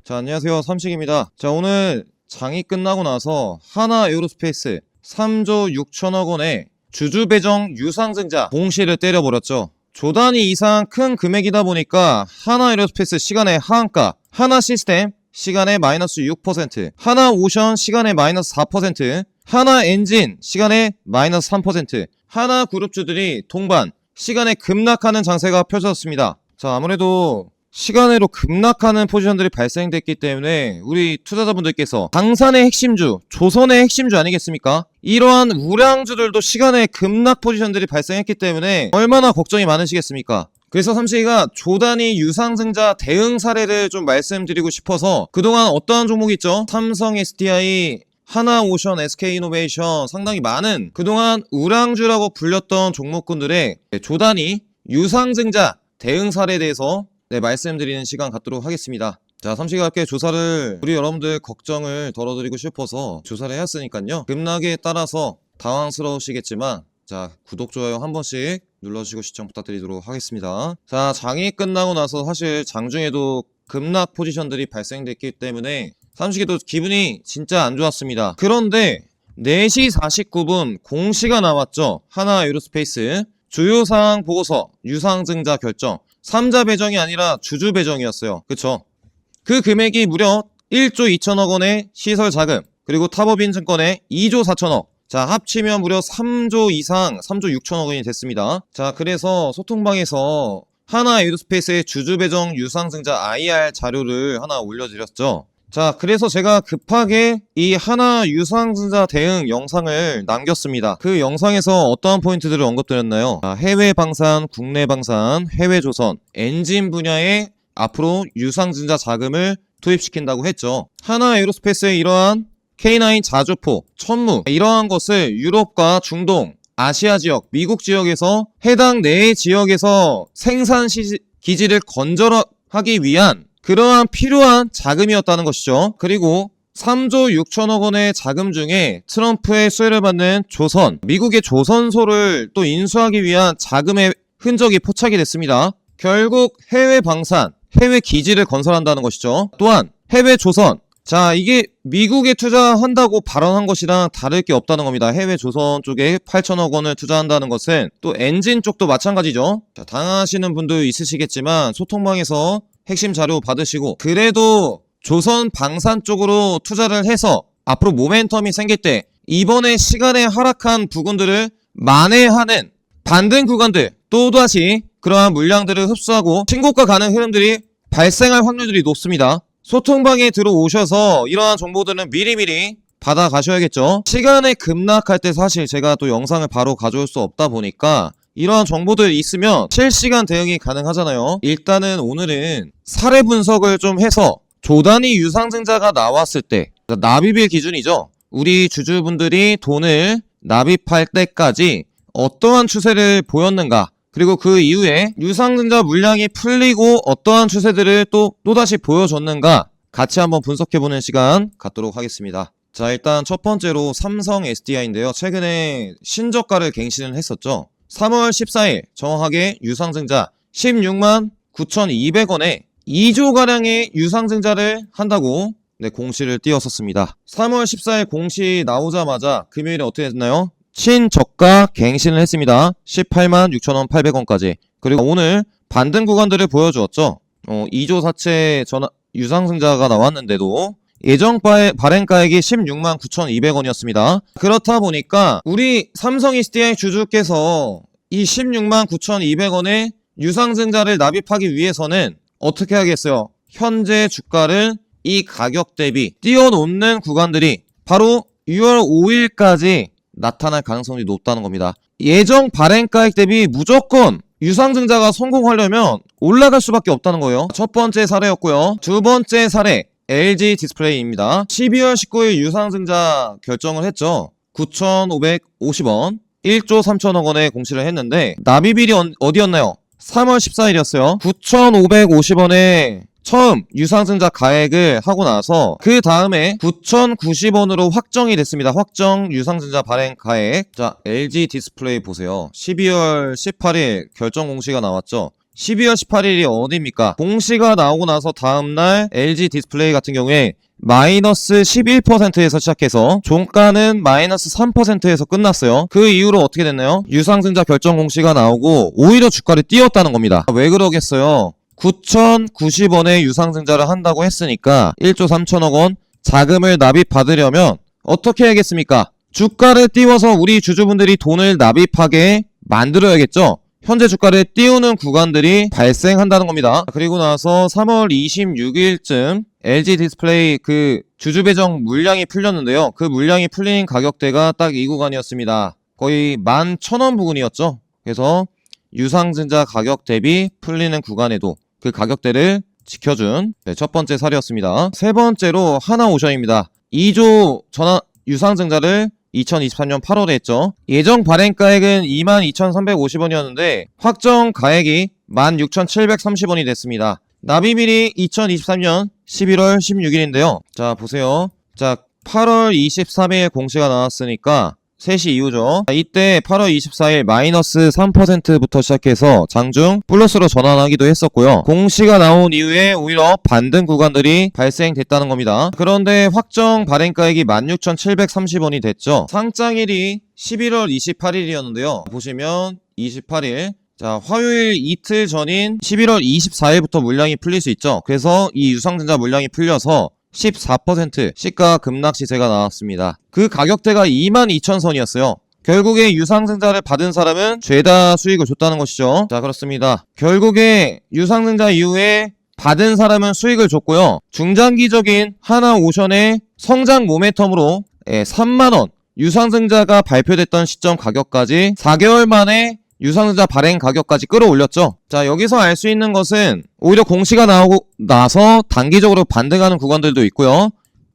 자, 안녕하세요. 삼식입니다. 자, 오늘 장이 끝나고 나서 하나 에어로스페이스 3조 6천억 원의 주주 배정 유상증자 공시를 때려버렸죠. 조 단위 이상 큰 금액이다 보니까 하나 에어로스페이스 시간의 하한가, 하나 시스템 시간에 마이너스 6%, 하나 오션 시간에 마이너스 4%, 하나 엔진 시간에 마이너스 3%, 하나 그룹주들이 동반 시간에 급락하는 장세가 펼쳐졌습니다. 자, 아무래도 시간으로 급락하는 포지션들이 발생됐기 때문에 우리 투자자분들께서 방산의 핵심주, 조선의 핵심주 아니겠습니까? 이러한 우량주들도 시간에 급락 포지션들이 발생했기 때문에 얼마나 걱정이 많으시겠습니까? 그래서 삼식이가 조단위 유상증자 대응 사례를 좀 말씀드리고 싶어서 그동안 어떠한 종목이 있죠? 삼성 SDI, 하나오션, SK이노베이션 상당히 많은 그동안 우량주라고 불렸던 종목군들의 조단위 유상증자 대응 사례에 대해서 말씀드리는 시간 갖도록 하겠습니다. 자, 삼식이 함께 조사를 우리 여러분들 걱정을 덜어드리고 싶어서 조사를 해왔으니까요. 급락에 따라서 당황스러우시겠지만 자, 구독, 좋아요 한 번씩 눌러주시고 시청 부탁드리도록 하겠습니다. 자, 장이 끝나고 나서 사실 장중에도 급락 포지션들이 발생됐기 때문에 삼식이도 기분이 진짜 안 좋았습니다. 그런데 4시 49분 공시가 나왔죠. 하나 에어로스페이스 주요사항 보고서 유상증자 결정 3자 배정이 아니라 주주 배정이었어요. 그쵸? 그 금액이 무려 1조 2천억 원의 시설 자금, 그리고 탑업인증권의 2조 4천억. 자, 합치면 무려 3조 이상, 3조 6천억 원이 됐습니다. 자, 그래서 소통방에서 하나 에어로스페이스의 주주 배정 유상증자 IR 자료를 하나 올려드렸죠. 자, 그래서 제가 급하게 이 하나 유상증자 대응 영상을 남겼습니다. 그 영상에서 어떠한 포인트들을 언급드렸나요? 해외 방산, 국내 방산, 해외 조선, 엔진 분야에 앞으로 유상증자 자금을 투입시킨다고 했죠. 하나 에어로스페이스의 이러한 K9 자주포, 천무 이러한 것을 유럽과 중동, 아시아 지역, 미국 지역에서 해당 네 지역에서 생산 기지를 건설하기 위한 그러한 필요한 자금이었다는 것이죠. 그리고 3조 6천억 원의 자금 중에 트럼프의 수혜를 받는 조선, 미국의 조선소를 또 인수하기 위한 자금의 흔적이 포착이 됐습니다. 결국 해외 방산, 해외 기지를 건설한다는 것이죠. 또한 해외 조선, 자, 이게 미국에 투자한다고 발언한 것이랑 다를 게 없다는 겁니다. 해외 조선 쪽에 8천억 원을 투자한다는 것은 또 엔진 쪽도 마찬가지죠. 자, 당하시는 분도 있으시겠지만 소통방에서 핵심 자료 받으시고 그래도 조선 방산 쪽으로 투자를 해서 앞으로 모멘텀이 생길 때 이번에 시간에 하락한 부분들을 만회하는 반등 구간들 또다시 그러한 물량들을 흡수하고 신고가 가는 흐름들이 발생할 확률들이 높습니다. 소통방에 들어오셔서 이러한 정보들은 미리미리 받아 가셔야겠죠. 시간에 급락할 때 사실 제가 또 영상을 바로 가져올 수 없다 보니까 이러한 정보들 있으면 실시간 대응이 가능하잖아요. 일단은 오늘은 사례 분석을 좀 해서 조단위 유상증자가 나왔을 때 납입일 기준이죠. 우리 주주분들이 돈을 납입할 때까지 어떠한 추세를 보였는가, 그리고 그 이후에 유상증자 물량이 풀리고 어떠한 추세들을 또다시 보여줬는가 같이 한번 분석해보는 시간 갖도록 하겠습니다. 자, 일단 첫 번째로 삼성 SDI인데요. 최근에 신저가를 갱신을 했었죠. 3월 14일 정확하게 유상증자 16만 9,200원에 2조가량의 유상증자를 한다고 공시를 띄웠었습니다. 3월 14일 공시 나오자마자 금요일에 어떻게 했나요? 신저가 갱신을 했습니다. 18만 6천원 800원까지. 그리고 오늘 반등 구간들을 보여주었죠. 2조 사채 유상증자가 나왔는데도 예정 발행가액이 16만 9,200원이었습니다. 그렇다 보니까 우리 삼성 SDI 주주께서 이 16만 9,200원의 유상증자를 납입하기 위해서는 어떻게 하겠어요? 현재 주가를 이 가격 대비 띄워놓는 구간들이 바로 6월 5일까지 나타날 가능성이 높다는 겁니다. 예정 발행가액 대비 무조건 유상증자가 성공하려면 올라갈 수밖에 없다는 거예요. 첫 번째 사례였고요. 두 번째 사례 LG 디스플레이입니다. 12월 19일 유상증자 결정을 했죠. 9,550원 1조 3천억 원에 공시를 했는데 납입일이 어디였나요? 3월 14일이었어요. 9,550원에 처음 유상증자 가액을 하고 나서 그 다음에 9,090원으로 확정이 됐습니다. 확정 유상증자 발행 가액. 자, LG 디스플레이 보세요. 12월 18일 결정 공시가 나왔죠. 12월 18일이 어디입니까? 공시가 나오고 나서 다음날 LG 디스플레이 같은 경우에 마이너스 11%에서 시작해서 종가는 마이너스 3%에서 끝났어요. 그 이후로 어떻게 됐나요? 유상증자 결정 공시가 나오고 오히려 주가를 띄웠다는 겁니다. 왜 그러겠어요? 9,090원에 유상증자를 한다고 했으니까 1조 3천억 원 자금을 납입받으려면 어떻게 해야겠습니까? 주가를 띄워서 우리 주주분들이 돈을 납입하게 만들어야겠죠? 현재 주가를 띄우는 구간들이 발생한다는 겁니다. 그리고 나서 3월 26일쯤 LG 디스플레이 그 주주 배정 물량이 풀렸는데요. 그 물량이 풀린 가격대가 딱 이 구간이었습니다. 거의 11,000원 부근이었죠. 그래서 유상증자 가격 대비 풀리는 구간에도 그 가격대를 지켜준 첫 번째 사례였습니다. 세 번째로 하나오션입니다. 2조 전환 유상증자를 2023년 8월에 했죠. 예정 발행가액은 22,350원이었는데 확정 가액이 16,730원이 됐습니다. 납입일이 2023년 11월 16일인데요. 자, 보세요. 자, 8월 23일 공시가 나왔으니까 3시 이후죠. 이때 8월 24일 마이너스 3%부터 시작해서 장중 플러스로 전환하기도 했었고요. 공시가 나온 이후에 오히려 반등 구간들이 발생됐다는 겁니다. 그런데 확정 발행가액이 16,730원이 됐죠. 상장일이 11월 28일이었는데요. 보시면 28일 자, 화요일 이틀 전인 11월 24일부터 물량이 풀릴 수 있죠. 그래서 이 유상증자 물량이 풀려서 14% 시가 급락 시세가 나왔습니다. 그 가격대가 22,000선이었어요. 결국에 유상증자를 받은 사람은 죄다 수익을 줬다는 것이죠. 자, 그렇습니다. 결국에 유상증자 이후에 받은 사람은 수익을 줬고요. 중장기적인 하나오션의 성장 모멘텀으로 3만원 유상증자가 발표됐던 시점 가격까지 4개월 만에 유상증자 발행 가격까지 끌어올렸죠. 자, 여기서 알 수 있는 것은 오히려 공시가 나오고 나서 단기적으로 반등하는 구간들도 있고요.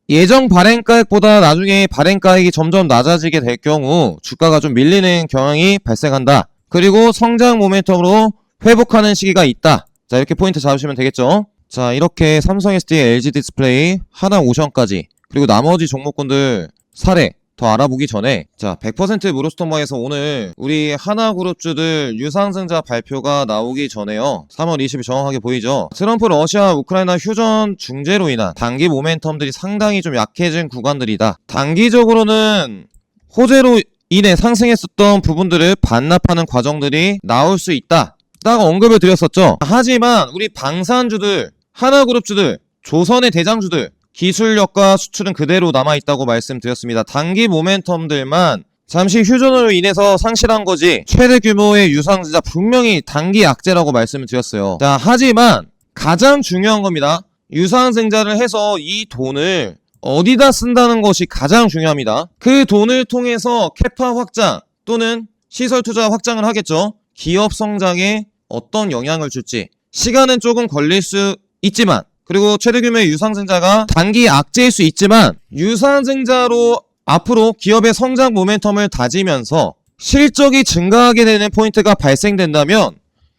예정 발행가액보다 나중에 발행가액이 점점 낮아지게 될 경우 주가가 좀 밀리는 경향이 발생한다. 그리고 성장 모멘텀으로 회복하는 시기가 있다. 자, 이렇게 포인트 잡으시면 되겠죠. 자, 이렇게 삼성 SDI, LG 디스플레이, 하나오션까지 그리고 나머지 종목군들 사례 더 알아보기 전에 자 100% 무료스토머에서 오늘 우리 하나그룹주들 유상증자 발표가 나오기 전에요. 3월 20일 정확하게 보이죠. 트럼프 러시아 우크라이나 휴전 중재로 인한 단기 모멘텀들이 상당히 좀 약해진 구간들이다. 단기적으로는 호재로 인해 상승했었던 부분들을 반납하는 과정들이 나올 수 있다. 딱 언급을 드렸었죠. 하지만 우리 방산주들, 하나그룹주들, 조선의 대장주들 기술력과 수출은 그대로 남아있다고 말씀드렸습니다. 단기 모멘텀들만 잠시 휴전으로 인해서 상실한 거지 최대 규모의 유상증자 분명히 단기 악재라고 말씀을 드렸어요. 자, 하지만 가장 중요한 겁니다. 유상증자를 해서 이 돈을 어디다 쓴다는 것이 가장 중요합니다. 그 돈을 통해서 캐파 확장 또는 시설 투자 확장을 하겠죠. 기업 성장에 어떤 영향을 줄지 시간은 조금 걸릴 수 있지만 그리고 최대 규모의 유상증자가 단기 악재일 수 있지만 유상증자로 앞으로 기업의 성장 모멘텀을 다지면서 실적이 증가하게 되는 포인트가 발생된다면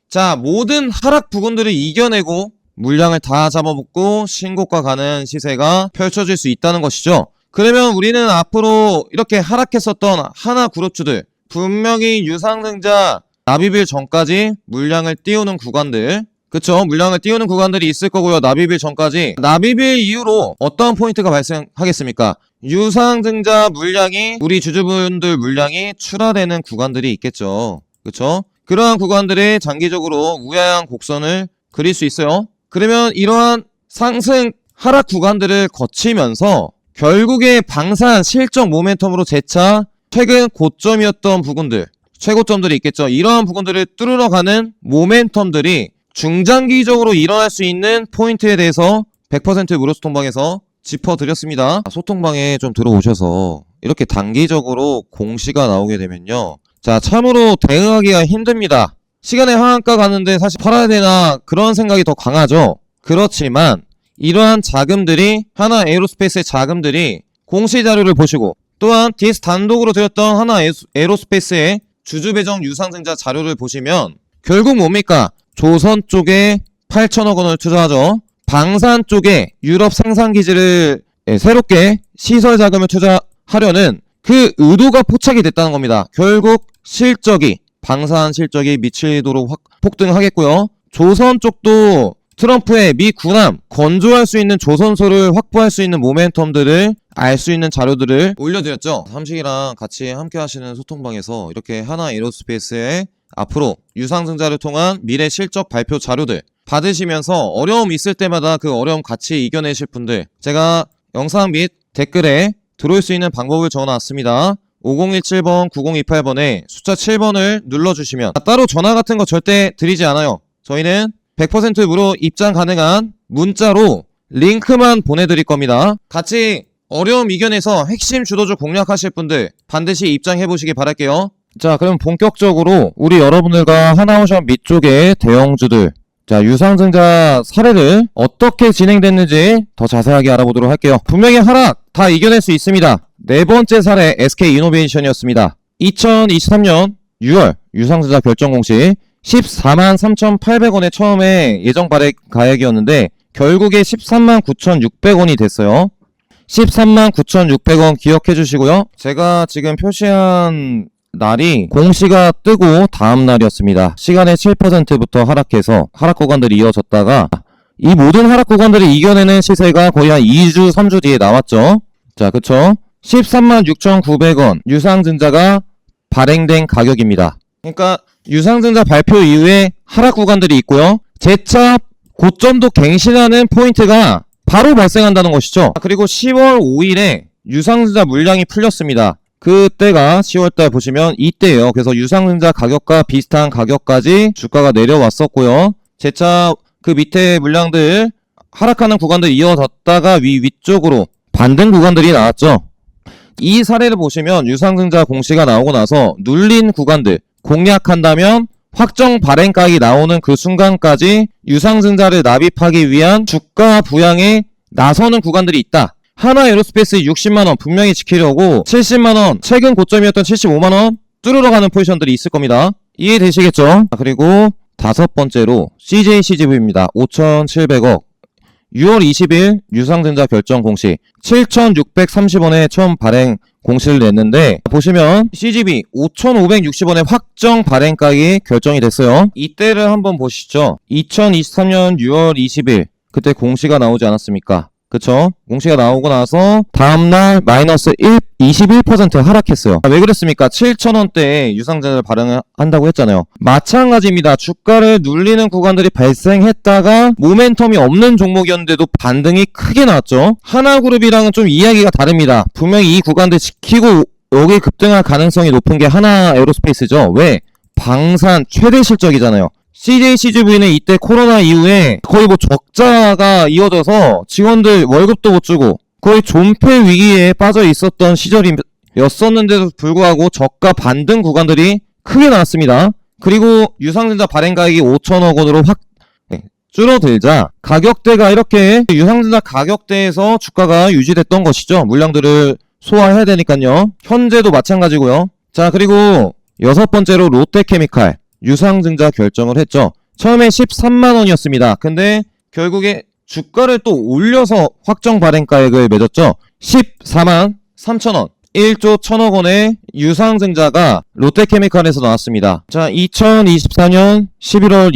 자 모든 하락 부분들을 이겨내고 물량을 다 잡아먹고 신고가 가는 시세가 펼쳐질 수 있다는 것이죠. 그러면 우리는 앞으로 이렇게 하락했었던 하나그룹주들 분명히 유상증자 납입일 전까지 물량을 띄우는 구간들 그쵸? 물량을 띄우는 구간들이 있을 거고요. 납입일 전까지. 납입일 이후로 어떤 포인트가 발생하겠습니까? 유상증자 물량이 우리 주주분들 물량이 출하되는 구간들이 있겠죠. 그쵸? 그러한 구간들이 장기적으로 우야한 곡선을 그릴 수 있어요. 그러면 이러한 상승 하락 구간들을 거치면서 결국에 방산 실적 모멘텀으로 재차 최근 고점이었던 부분들 최고점들이 있겠죠. 이러한 부분들을 뚫으러 가는 모멘텀들이 중장기적으로 일어날 수 있는 포인트에 대해서 100% 무료소통방에서 짚어드렸습니다. 소통방에 좀 들어오셔서 이렇게 단기적으로 공시가 나오게 되면요. 자, 참으로 대응하기가 힘듭니다. 시간의 하한가 가는데 사실 팔아야 되나 그런 생각이 더 강하죠. 그렇지만 이러한 자금들이 하나 에어로스페이스의 자금들이 공시 자료를 보시고 또한 DS 단독으로 드렸던 하나 에어로스페이스의 주주 배정 유상증자 자료를 보시면 결국 뭡니까? 조선 쪽에 8천억 원을 투자하죠. 방산 쪽에 유럽 생산기지를 새롭게 시설 자금을 투자하려는 그 의도가 포착이 됐다는 겁니다. 결국 실적이 방산 실적이 미치도록 폭등하겠고요. 조선 쪽도 트럼프의 미 군함 건조할 수 있는 조선소를 확보할 수 있는 모멘텀들을 알 수 있는 자료들을 올려드렸죠. 삼식이랑 같이 함께 하시는 소통방에서 이렇게 하나 에어로스페이스의 앞으로 유상증자를 통한 미래 실적 발표 자료들 받으시면서 어려움 있을 때마다 그 어려움 같이 이겨내실 분들, 제가 영상 및 댓글에 들어올 수 있는 방법을 적어놨습니다. 5017번, 9028번에 숫자 7번을 눌러주시면 따로 전화 같은 거 절대 드리지 않아요. 저희는 100% 무료 입장 가능한 문자로 링크만 보내드릴 겁니다. 같이 어려움 이겨내서 핵심 주도주 공략하실 분들 반드시 입장해보시기 바랄게요. 자, 그럼 본격적으로 우리 여러분들과 하나오션 밑쪽의 대형주들, 자, 유상증자 사례를 어떻게 진행됐는지 더 자세하게 알아보도록 할게요. 분명히 하락 다 이겨낼 수 있습니다. 네 번째 사례 SK이노베이션이었습니다. 2023년 6월 유상증자 결정 공시 14만 3,800원에 처음에 예정 발행 가액이었는데 결국에 13만 9,600원이 됐어요. 13만 9,600원 기억해 주시고요. 제가 지금 표시한 날이 공시가 뜨고 다음 날이었습니다. 시간의 7%부터 하락해서 하락 구간들이 이어졌다가 이 모든 하락 구간들을 이겨내는 시세가 거의 한 2주 3주 뒤에 나왔죠. 자, 그쵸? 13만 6,900원 유상증자가 발행된 가격입니다. 그러니까 유상증자 발표 이후에 하락 구간들이 있고요. 재차 고점도 갱신하는 포인트가 바로 발생한다는 것이죠. 그리고 10월 5일에 유상증자 물량이 풀렸습니다. 그때가 10월달 보시면 이때예요. 그래서 유상증자 가격과 비슷한 가격까지 주가가 내려왔었고요. 재차 그 밑에 물량들 하락하는 구간들 이어졌다가 위쪽으로 반등 구간들이 나왔죠. 이 사례를 보시면 유상증자 공시가 나오고 나서 눌린 구간들 공략한다면 확정 발행가액이 나오는 그 순간까지 유상증자를 납입하기 위한 주가 부양에 나서는 구간들이 있다. 하나 에어로스페이스 60만원 분명히 지키려고 70만원 최근 고점이었던 75만원 뚫으러 가는 포지션들이 있을 겁니다. 이해되시겠죠? 그리고 다섯 번째로 CJCGV입니다. 5,700억 6월 20일 유상증자 결정 공시 7,630원에 처음 발행 공시를 냈는데 보시면 CGV 5,560원에 확정 발행가액이 결정이 됐어요. 이때를 한번 보시죠. 2023년 6월 20일 그때 공시가 나오지 않았습니까? 그쵸? 공시가 나오고 나서 다음날 마이너스 21% 하락했어요. 왜 그랬습니까? 7,000원대에 유상증자를 발행한다고 했잖아요. 마찬가지입니다. 주가를 눌리는 구간들이 발생했다가 모멘텀이 없는 종목이었는데도 반등이 크게 나왔죠. 하나그룹이랑은 좀 이야기가 다릅니다. 분명히 이 구간들 지키고 여기 급등할 가능성이 높은 게 하나 에어로스페이스죠. 왜? 방산 최대 실적이잖아요. CJCGV는 이때 코로나 이후에 거의 뭐 적자가 이어져서 직원들 월급도 못 주고 거의 존폐 위기에 빠져 있었던 시절이었었는데도 불구하고 저가 반등 구간들이 크게 나왔습니다. 그리고 유상증자 발행가액이 5천억 원으로 확 줄어들자 가격대가 이렇게 유상증자 가격대에서 주가가 유지됐던 것이죠. 물량들을 소화해야 되니까요. 현재도 마찬가지고요. 자, 그리고 여섯 번째로 롯데케미칼 유상증자 결정을 했죠. 처음에 13만원이었습니다. 근데 결국에 주가를 또 올려서 확정 발행가액을 맺었죠. 14만 3천원 1조 1천억 원의 유상증자가 롯데케미칼에서 나왔습니다. 자, 2024년 11월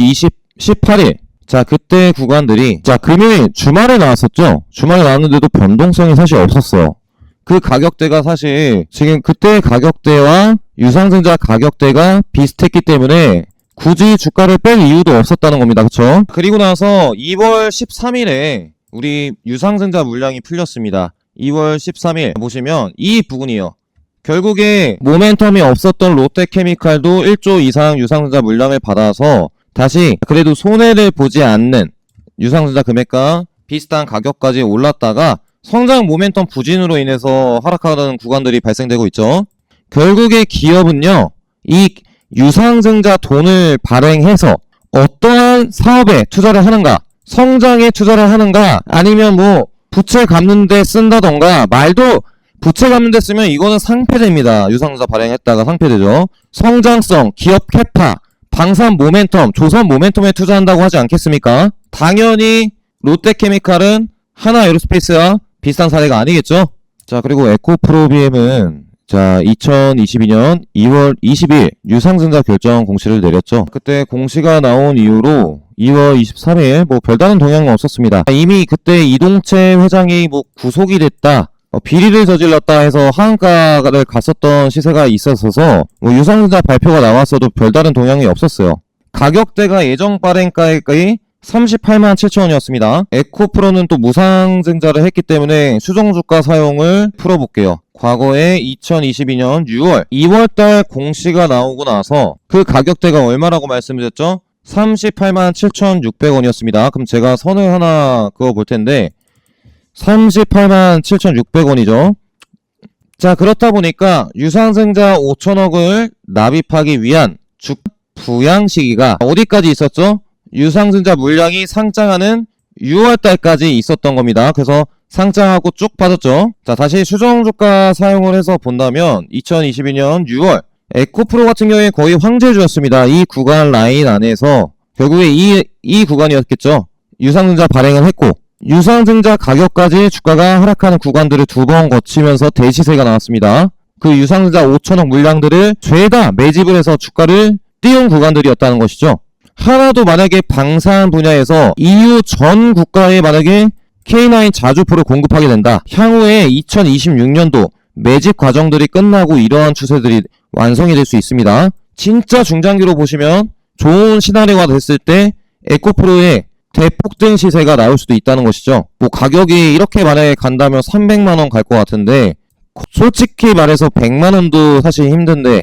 18일 자, 그때 구간들이 자, 금요일 주말에 나왔었죠. 주말에 나왔는데도 변동성이 사실 없었어요. 그 가격대가 사실 지금 그때 가격대와 유상증자 가격대가 비슷했기 때문에 굳이 주가를 뺄 이유도 없었다는 겁니다. 그쵸? 그리고 나서 2월 13일에 우리 유상증자 물량이 풀렸습니다. 2월 13일 보시면 이 부분이요. 결국에 모멘텀이 없었던 롯데케미칼도 1조 이상 유상증자 물량을 받아서 다시 그래도 손해를 보지 않는 유상증자 금액과 비슷한 가격까지 올랐다가 성장 모멘텀 부진으로 인해서 하락하는 구간들이 발생되고 있죠. 결국에 기업은요, 이 유상증자 돈을 발행해서 어떠한 사업에 투자를 하는가, 성장에 투자를 하는가, 아니면 뭐 부채 갚는 데 쓴다던가, 말도 부채 갚는 데 쓰면 이거는 상폐됩니다. 유상증자 발행했다가 상폐되죠. 성장성, 기업 캐파, 방산 모멘텀, 조선 모멘텀에 투자한다고 하지 않겠습니까? 당연히 롯데케미칼은 하나 에어로스페이스와 비슷한 사례가 아니겠죠? 자, 그리고 에코프로비엠은 자, 2022년 2월 20일 유상증자 결정 공시를 내렸죠. 그때 공시가 나온 이후로 2월 23일 별다른 동향은 없었습니다. 이미 그때 이동채 회장이 구속이 됐다, 비리를 저질렀다 해서 하한가를 갔었던 시세가 있었어서 유상증자 발표가 나왔어도 별다른 동향이 없었어요. 가격대가 예정 발행가액이 38만 7천원이었습니다. 에코프로는 또 무상증자를 했기 때문에 수정주가 사용을 풀어볼게요. 과거에 2022년 6월, 2월달 공시가 나오고 나서 그 가격대가 얼마라고 말씀드렸죠? 38만 7,600원이었습니다. 그럼 제가 선을 하나 그어볼 텐데 38만 7,600원이죠. 자, 그렇다 보니까 유상증자 5천억을 납입하기 위한 부양 시기가 어디까지 있었죠? 유상증자 물량이 상장하는 6월달까지 있었던 겁니다. 그래서 상장하고 쭉 빠졌죠. 자, 다시 수정주가 사용을 해서 본다면 2022년 6월 에코프로 같은 경우에 거의 황제주였습니다. 이 구간 라인 안에서 결국에 이 구간이었겠죠. 유상증자 발행을 했고 유상증자 가격까지 주가가 하락하는 구간들을 두 번 거치면서 대시세가 나왔습니다. 그 유상증자 5천억 물량들을 죄다 매집을 해서 주가를 띄운 구간들이었다는 것이죠. 하나도 만약에 방산 분야에서 EU 전 국가에 만약에 K9 자주포를 공급하게 된다. 향후에 2026년도 매집 과정들이 끝나고 이러한 추세들이 완성이 될 수 있습니다. 진짜 중장기로 보시면 좋은 시나리오가 됐을 때 에코프로의 대폭등 시세가 나올 수도 있다는 것이죠. 가격이 이렇게 만약에 간다면 300만원 갈 것 같은데 솔직히 말해서 100만원도 사실 힘든데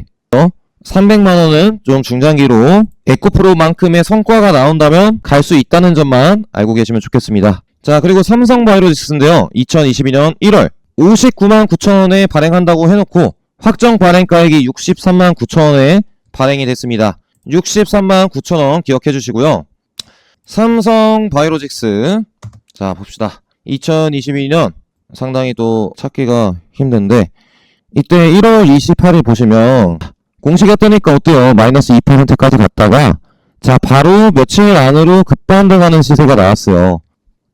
300만원은 좀 중장기로 에코프로만큼의 성과가 나온다면 갈 수 있다는 점만 알고 계시면 좋겠습니다. 자, 그리고 삼성바이오로직스인데요. 2022년 1월 59만 9천원에 발행한다고 해놓고 확정 발행가액이 63만 9천원에 발행이 됐습니다. 63만 9천원 기억해 주시고요. 삼성바이오로직스, 자 봅시다. 2022년 상당히 또 찾기가 힘든데 이때 1월 28일 보시면 공시가 뜨니까 어때요? 마이너스 2%까지 갔다가 자 바로 며칠 안으로 급반등하는 시세가 나왔어요.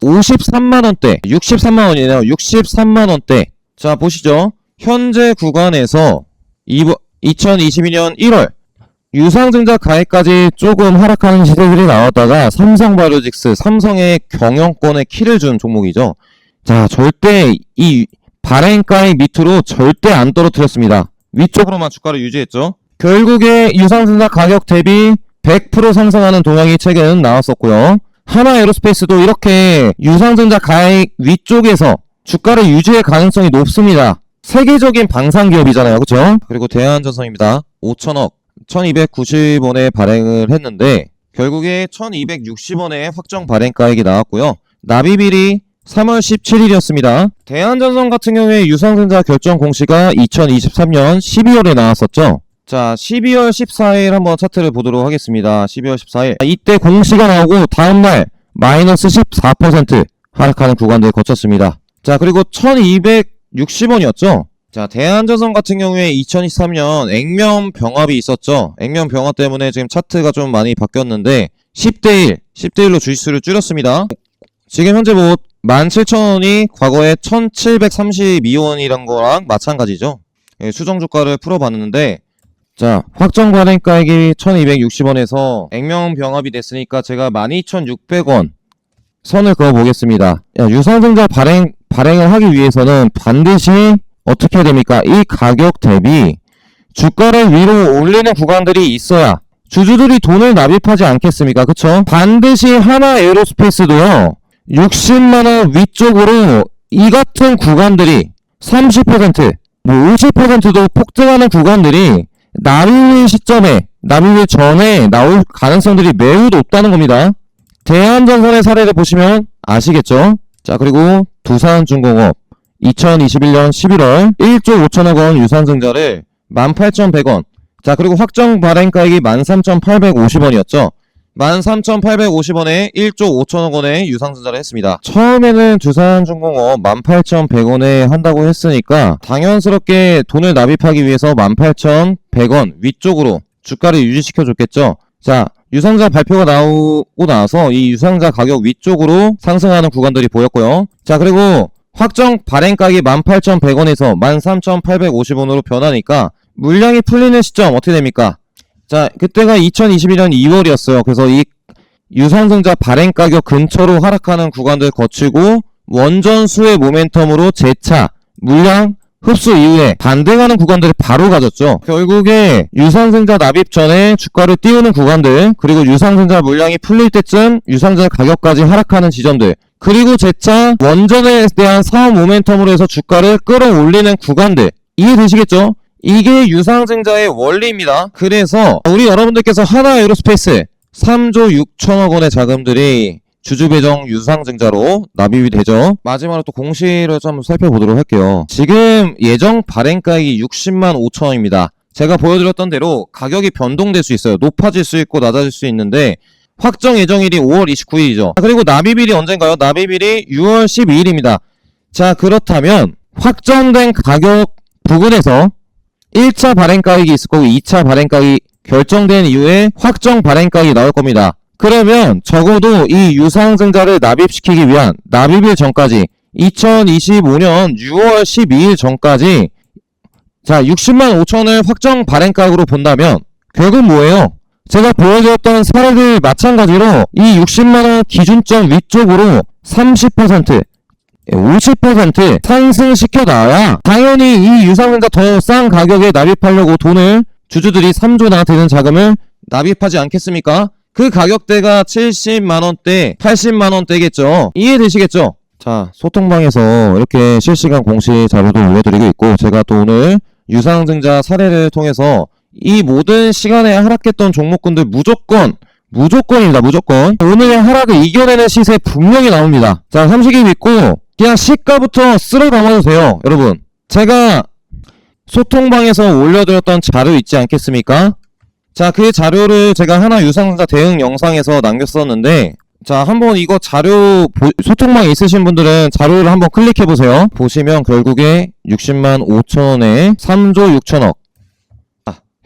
53만원대 63만원이네요. 63만원대. 자 보시죠. 현재 구간에서 2022년 1월 유상증자 가액까지 조금 하락하는 시세들이 나왔다가 삼성바이오로직스, 삼성의 경영권에 키를 준 종목이죠. 자 절대 이 발행가액 밑으로 절대 안 떨어뜨렸습니다. 위쪽으로만 주가를 유지했죠. 결국에 유상증자 가격 대비 100% 상승하는 동향이 최근 나왔었고요. 하나에어로스페이스도 이렇게 유상증자 가액 위쪽에서 주가를 유지할 가능성이 높습니다. 세계적인 방산기업이잖아요. 그쵸? 그리고 대한전선입니다. 5천억 1290원에 발행을 했는데 결국에 1260원에 확정 발행가액이 나왔고요. 납입일이 3월 17일이었습니다. 대한전선 같은 경우에 유상증자 결정 공시가 2023년 12월에 나왔었죠. 자, 12월 14일 한번 차트를 보도록 하겠습니다. 12월 14일. 이때 공시가 나오고 다음날 마이너스 14% 하락하는 구간들을 거쳤습니다. 자, 그리고 1260원이었죠. 자, 대한전선 같은 경우에 2023년 액면병합이 있었죠. 액면병합 때문에 지금 차트가 좀 많이 바뀌었는데 10대1로 주식수를 줄였습니다. 지금 현재 17,000원이 과거에 1,732원이란 거랑 마찬가지죠. 수정주가를 풀어봤는데 자, 확정 발행가액이 1260원에서 액면병합이 됐으니까 제가 12,600원 선을 그어보겠습니다. 유상증자 발행을 하기 위해서는 반드시 어떻게 해야 됩니까? 이 가격 대비 주가를 위로 올리는 구간들이 있어야 주주들이 돈을 납입하지 않겠습니까? 그쵸? 반드시 하나에어로스페이스도요 60만원 위쪽으로 이 같은 구간들이 30% 50%도 폭등하는 구간들이 납입일 시점에 납입일 전에 나올 가능성들이 매우 높다는 겁니다. 대한전선의 사례를 보시면 아시겠죠? 자, 그리고 두산중공업 2021년 11월 1조 5천억원 유상증자를 18,100원. 자, 그리고 확정 발행가액이 13,850원이었죠. 13,850원에 1조 5천억원의 유상증자를 했습니다. 처음에는 두산중공업 18,100원에 한다고 했으니까 당연스럽게 돈을 납입하기 위해서 18,100원 위쪽으로 주가를 유지시켜줬겠죠. 자, 유상증자 발표가 나오고 나서 이 유상증자 가격 위쪽으로 상승하는 구간들이 보였고요. 자, 그리고 확정 발행가격이 18,100원에서 13,850원으로 변하니까 물량이 풀리는 시점 어떻게 됩니까? 자, 그때가 2021년 2월이었어요. 그래서 이 유상증자 발행가격 근처로 하락하는 구간들 거치고 원전 수의 모멘텀으로 재차 물량 흡수 이후에 반등하는 구간들을 바로 가졌죠. 결국에 유상증자 납입 전에 주가를 띄우는 구간들, 그리고 유상증자 물량이 풀릴 때쯤 유상증자 가격까지 하락하는 지점들, 그리고 재차 원전에 대한 사업 모멘텀으로 해서 주가를 끌어올리는 구간들, 이해되시겠죠? 이게 유상증자의 원리입니다. 그래서 우리 여러분들께서 하나에어로스페이스 3조 6천억 원의 자금들이 주주배정 유상증자로 납입이 되죠. 마지막으로 또 공시를 좀 살펴보도록 할게요. 지금 예정 발행가액이 60만 5천원입니다. 제가 보여드렸던 대로 가격이 변동될 수 있어요. 높아질 수 있고 낮아질 수 있는데 확정 예정일이 5월 29일이죠. 그리고 납입일이 언젠가요? 납입일이 6월 12일입니다. 자, 그렇다면 확정된 가격 부근에서 1차 발행가액이 있을 거고 2차 발행가액이 결정된 이후에 확정 발행가액이 나올 겁니다. 그러면 적어도 이 유상증자를 납입시키기 위한 납입일 전까지 2025년 6월 12일 전까지 자 60만 5천을 확정 발행가격으로 본다면 결국 뭐예요? 제가 보여드렸던 사례들 마찬가지로 이 60만원 기준점 위쪽으로 30% 50% 상승시켜 놔야 당연히 이 유상증자 더 싼 가격에 납입하려고 돈을 주주들이 3조나 되는 자금을 납입하지 않겠습니까? 그 가격대가 70만원대, 80만원대겠죠. 이해되시겠죠? 자, 소통방에서 이렇게 실시간 공시 자료도 올려드리고 있고 제가 또 오늘 유상증자 사례를 통해서 이 모든 시간에 하락했던 종목군들 무조건입니다. 무조건 오늘의 하락을 이겨내는 시세 분명히 나옵니다. 자, 삼식이 믿고 그냥 시가부터 쓸어 담아도 돼요. 여러분, 제가 소통방에서 올려드렸던 자료 있지 않겠습니까? 자, 그 자료를 제가 하나 유상증자 대응 영상에서 남겼었는데 자, 한번 이거 자료 소통방에 있으신 분들은 자료를 한번 클릭해보세요. 보시면 결국에 60만 5천원에 3조 6천억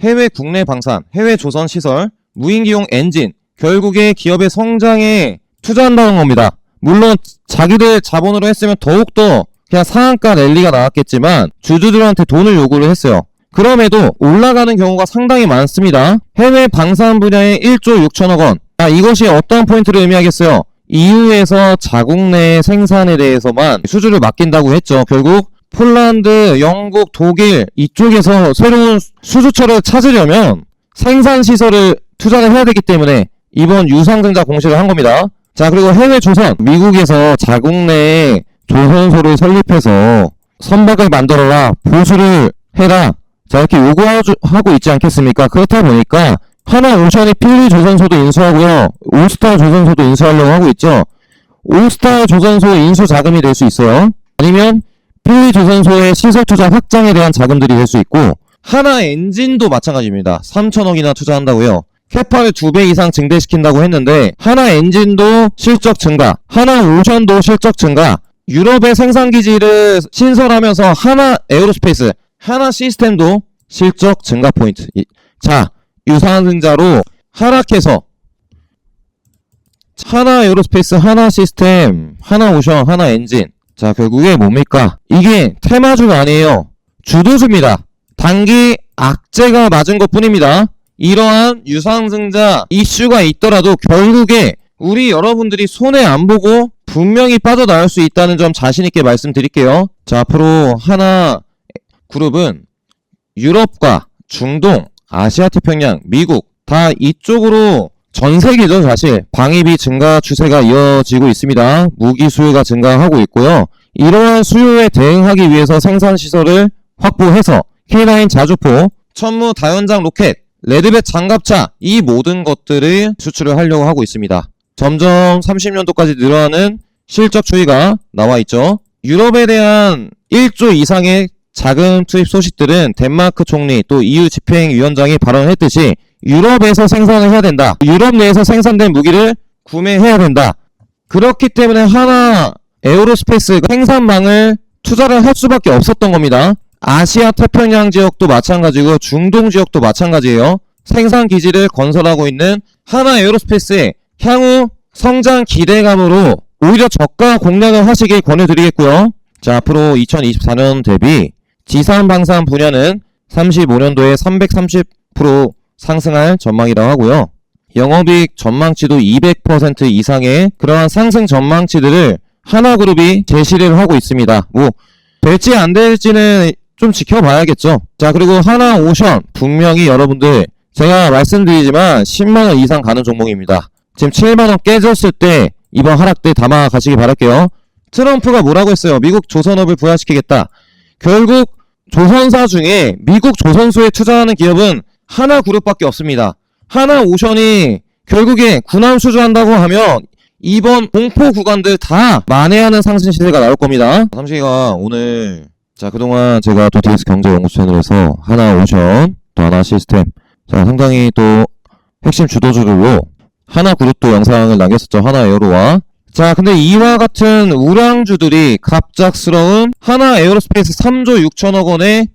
해외 국내 방산, 해외 조선 시설, 무인기용 엔진, 결국에 기업의 성장에 투자한다는 겁니다. 물론 자기들 자본으로 했으면 더욱더 그냥 상한가 랠리가 나왔겠지만 주주들한테 돈을 요구를 했어요. 그럼에도 올라가는 경우가 상당히 많습니다. 해외 방산 분야의 1조 6천억 원. 자, 이것이 어떤 포인트를 의미하겠어요? EU에서 자국 내 생산에 대해서만 수주를 맡긴다고 했죠. 결국 폴란드, 영국, 독일 이쪽에서 새로운 수주처를 찾으려면 생산시설을 투자를 해야 되기 때문에 이번 유상증자 공시를 한 겁니다. 자, 그리고 해외 조선, 미국에서 자국 내에 조선소를 설립해서 선박을 만들어라, 보수를 해라, 자, 이렇게 요구하고 있지 않겠습니까? 그렇다 보니까 하나오션이 필리 조선소도 인수하고요, 올스타 조선소도 인수하려고 하고 있죠. 올스타 조선소 인수 자금이 될 수 있어요. 아니면 필리 조선소의 시설 투자 확장에 대한 자금들이 될 수 있고, 하나 엔진도 마찬가지입니다. 3천억이나 투자한다고요. 캐파를 2배 이상 증대시킨다고 했는데 하나 엔진도 실적 증가, 하나 오션도 실적 증가, 유럽의 생산기지를 신설하면서 하나 에어로스페이스, 하나 시스템도 실적 증가 포인트. 자, 유상증자로 하락해서 하나 에어로스페이스, 하나 시스템, 하나 오션, 하나 엔진. 자, 결국에 뭡니까? 이게 테마주가 아니에요. 주도주입니다. 단기 악재가 맞은 것 뿐입니다. 이러한 유상증자 이슈가 있더라도 결국에 우리 여러분들이 손해 안 보고 분명히 빠져나올 수 있다는 점 자신있게 말씀드릴게요. 자, 앞으로 하나 그룹은 유럽과 중동, 아시아태평양, 미국 다 이쪽으로 전 세계죠. 사실 방위비 증가 추세가 이어지고 있습니다. 무기 수요가 증가하고 있고요. 이러한 수요에 대응하기 위해서 생산시설을 확보해서 K9 자주포, 천무 다연장 로켓, 레드벳 장갑차, 이 모든 것들을 수출을 하려고 하고 있습니다. 점점 30년도까지 늘어나는 실적 추이가 나와 있죠. 유럽에 대한 1조 이상의 자금 투입 소식들은 덴마크 총리 또 EU 집행위원장이 발언했듯이 유럽에서 생산을 해야 된다. 유럽 내에서 생산된 무기를 구매해야 된다. 그렇기 때문에 하나 에어로스페이스 생산망을 투자를 할 수밖에 없었던 겁니다. 아시아 태평양 지역도 마찬가지고 중동 지역도 마찬가지예요. 생산 기지를 건설하고 있는 하나 에어로스페이스의 향후 성장 기대감으로 오히려 저가 공략을 하시길 권해드리겠고요. 자, 앞으로 2024년 대비 지상 방산 분야는 35년도에 330% 상승할 전망이라고 하고요. 영업이익 전망치도 200% 이상의 그러한 상승 전망치들을 하나그룹이 제시를 하고 있습니다. 뭐 될지 안 될지는 좀 지켜봐야겠죠. 자, 그리고 하나오션 분명히 여러분들 제가 말씀드리지만 10만원 이상 가는 종목입니다. 지금 7만원 깨졌을 때 이번 하락 때 담아 가시기 바랄게요. 트럼프가 뭐라고 했어요? 미국 조선업을 부활시키겠다. 결국 조선사 중에 미국 조선소에 투자하는 기업은 하나그룹밖에 없습니다. 하나오션이 결국에 군함 수주한다고 하면 이번 공포 구간들 다 만회하는 상승 시세가 나올 겁니다. 삼식이가 오늘 자, 그동안 제가 또 DS 경제연구소 채널에서 하나오션 또 하나시스템 자, 상당히 또 핵심 주도주들로 하나그룹도 영상을 남겼었죠. 하나에어로와 자, 근데 이와 같은 우량주들이 갑작스러운 하나에어로스페이스 3조 6천억 원의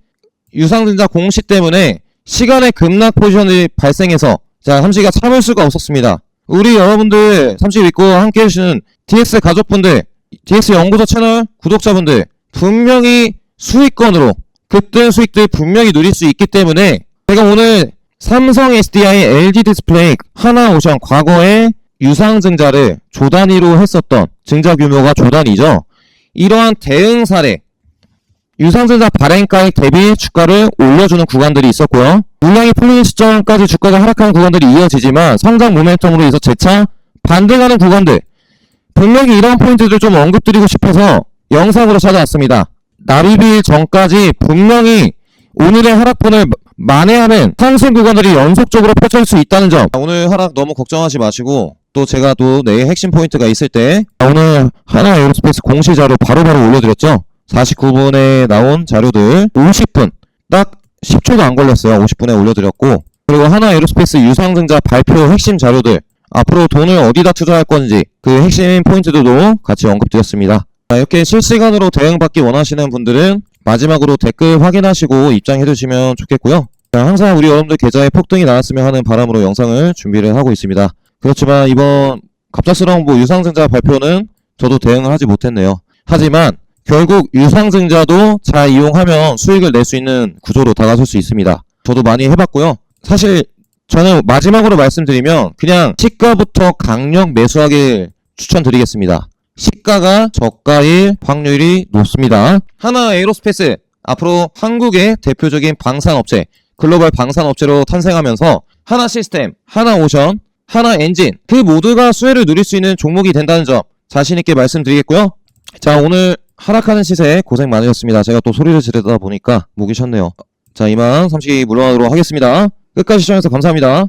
유상증자 공시 때문에 시간의 급락 포지션이 발생해서 자, 삼식이가 참을 수가 없었습니다. 우리 여러분들 삼식 믿고 함께 해주시는 DX 가족분들, DX 연구소 채널 구독자분들 분명히 수익권으로 급등 수익들 분명히 누릴 수 있기 때문에 제가 오늘 삼성 SDI, LG 디스플레이, 하나오션 과거에 유상증자를 조단위로 했었던 증자 규모가 조단위죠. 이러한 대응 사례 유상증자 발행가액 대비 주가를 올려주는 구간들이 있었고요. 물량이 풀리는 시점까지 주가가 하락하는 구간들이 이어지지만 성장 모멘텀으로 해서 재차 반등하는 구간들 분명히 이런 포인트들 좀 언급드리고 싶어서 영상으로 찾아왔습니다. 납입일 전까지 분명히 오늘의 하락분을 만회하는 상승 구간들이 연속적으로 펼쳐질 수 있다는 점 오늘 하락 너무 걱정하지 마시고 또 제가 또 내일 핵심 포인트가 있을 때 오늘 하나에어로스페이스 공시 자료 바로바로 올려드렸죠. 49분에 나온 자료들 50분 딱 10초도 안 걸렸어요. 50분에 올려드렸고 그리고 하나에어로스페이스 유상증자 발표 핵심 자료들 앞으로 돈을 어디다 투자할 건지 그 핵심 포인트들도 같이 언급드렸습니다. 자, 이렇게 실시간으로 대응받기 원하시는 분들은 마지막으로 댓글 확인하시고 입장해주시면 좋겠고요. 자, 항상 우리 여러분들 계좌에 폭등이 나왔으면 하는 바람으로 영상을 준비를 하고 있습니다. 그렇지만 이번 갑작스러운 유상증자 발표는 저도 대응을 하지 못했네요. 하지만 결국 유상증자도 잘 이용하면 수익을 낼 수 있는 구조로 다가설 수 있습니다. 저도 많이 해봤고요. 사실 저는 마지막으로 말씀드리면 그냥 시가부터 강력 매수하길 추천드리겠습니다. 시가가 저가일 확률이 높습니다. 하나에어로스페이스 앞으로 한국의 대표적인 방산업체 글로벌 방산업체로 탄생하면서 하나시스템, 하나오션, 하나엔진 그 모두가 수혜를 누릴 수 있는 종목이 된다는 점 자신있게 말씀드리겠고요. 자, 오늘 하락하는 시세 고생 많으셨습니다. 제가 또 소리를 지르다 보니까 목이 쉬었네요. 자, 이만 삼식이 물러나도록 하겠습니다. 끝까지 시청해주셔서 감사합니다.